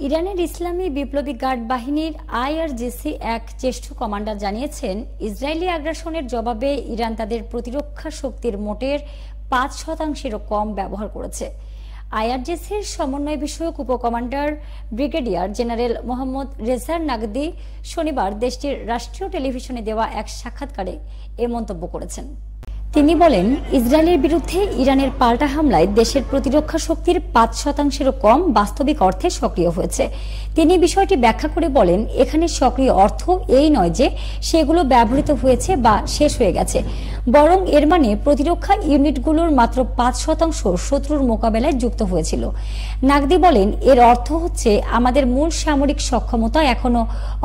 ইরানের ইসলামী বিপ্লবী গার্ড বাহিনীর আইআরজিসি এক জ্যেষ্ঠ কমান্ডার জানিয়েছেন, ইসরায়েলি আগ্রাসনের জবাবে ইরান তাদের প্রতিরক্ষা শক্তির মোটের ৫%-এরও কম ব্যবহার করেছে। আইআরজিসির সমন্বয় বিষয়ক উপকমান্ডার brigadier general Mohammad Reza Naqdi শনিবার দেশটির রাষ্ট্রীয় টেলিভিশনে দেওয়া এক সাক্ষাৎকারে এ মন্তব্য করেছেন। তিনি বলেন, ইসরায়েলের বিরুদ্ধে ইরানের পাল্টা হামলায় দেশের প্রতিরক্ষা শক্তির ৫%-এরও কম বাস্তবিক অর্থে সক্রিয় হয়েছে। তিনি বিষয়টি ব্যাখ্যা করে বলেন, এখানে সক্রিয় অর্থ এই নয় যে সেগুলো ব্যবহৃত হয়েছে বা শেষ হয়ে গেছে, বরং এর মানে প্রতিরক্ষা ইউনিটগুলোর মাত্র ৫% শত্রুর মোকাবেলায় যুক্ত হয়েছিল। নাগদি বলেন, এর অর্থ হচ্ছে আমাদের মূল সামরিক সক্ষমতা এখনো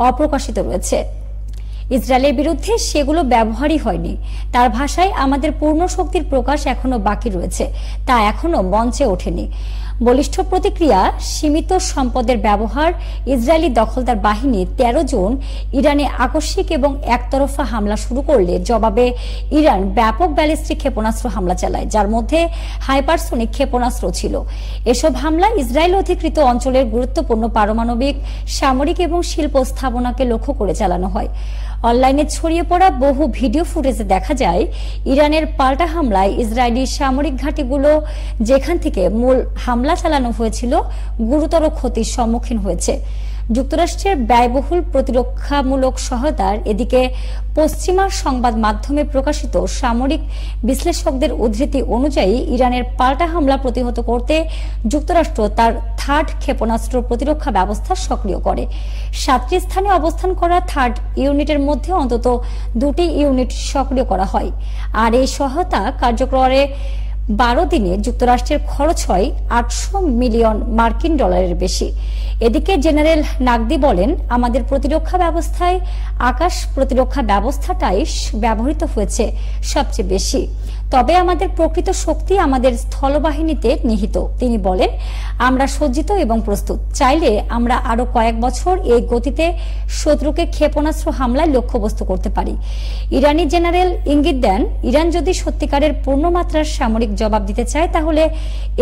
অপ্রকাশিত রয়েছে। ইসরায়েলের বিরুদ্ধে সেগুলো ব্যবহারই হয়নি। তার ভাষায়, আমাদের পূর্ণ শক্তির প্রকাশ এখনো বাকি রয়েছে, তা এখনো মঞ্চে ওঠেনি। বলিষ্ঠ প্রতিক্রিয়া, সীমিত সম্পদের ব্যবহার। ইসরায়েলি দখলদার বাহিনী ১৩ জুন ইরানে আকস্মিক এবং একতরফা হামলা শুরু করলে জবাবে ইরান ব্যাপক ব্যালিস্টিক ক্ষেপণাস্ত্র হামলা চালায়, যার মধ্যে হাইপারসোনিক ক্ষেপণাস্ত্র ছিল। এসব হামলা ইসরায়েল অধিকৃত অঞ্চলের গুরুত্বপূর্ণ পারমাণবিক, সামরিক এবং শিল্প স্থাপনাকে লক্ষ্য করে চালানো হয়। অনলাইনে ছড়িয়ে পড়া বহু ভিডিও ফুটেজে দেখা যায়, ইরানের পাল্টা হামলায় ইসরায়েলি সামরিক ঘাঁটিগুলো, যেখান থেকে মূল হামলা চালানো হয়েছিল, গুরুতর ক্ষতির সম্মুখীন হয়েছে। যুক্তরাষ্ট্রের ব্যয়বহুল প্রতিরক্ষামূলক সহায়তার এদিকে পশ্চিমা সংবাদ মাধ্যমে প্রকাশিত সামরিক বিশ্লেষকদের উদ্ধৃতি অনুযায়ী ইরানের পাল্টা হামলা প্রতিহত করতে যুক্তরাষ্ট্র তার থার্ড ক্ষেপণাস্ত্র প্রতিরক্ষা ব্যবস্থা সক্রিয় করে। ৭টি স্থানে অবস্থান করা থার্ড ইউনিটের মধ্যে অন্তত ২টি ইউনিট সক্রিয় করা হয়। আর এই সহায়তা কার্যকরে ১২ দিনে যুক্তরাষ্ট্রের খরচ হয় $৮০০ মিলিয়ন বেশি। এদিকে জেনারেল নাগদি বলেন, আমাদের প্রতিরক্ষা ব্যবস্থায় আকাশ প্রতিরক্ষা ব্যবস্থাটাই ব্যবহৃত হয়েছে সবচেয়ে বেশি, তবে আমাদের প্রকৃত শক্তি আমাদের স্থলবাহিনীতে নিহিত। তিনি বলেন, আমরা সজ্জিত এবং প্রস্তুত। চাইলে আমরা আরো কয়েক বছর এই গতিতে শত্রুকে ক্ষেপণাস্ত্র হামলায় লক্ষ্যবস্তু করতে পারি। ইরানি জেনারেল ইঙ্গিত দেন, ইরান যদি সত্যিকারের পূর্ণমাত্রার সামরিক জবাব দিতে চায়, তাহলে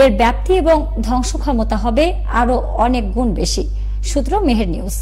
এর ব্যাপ্তি এবং ধ্বংস ক্ষমতা হবে আরো অনেক গুণ বেশি। সূত্র মেহের নিউজ।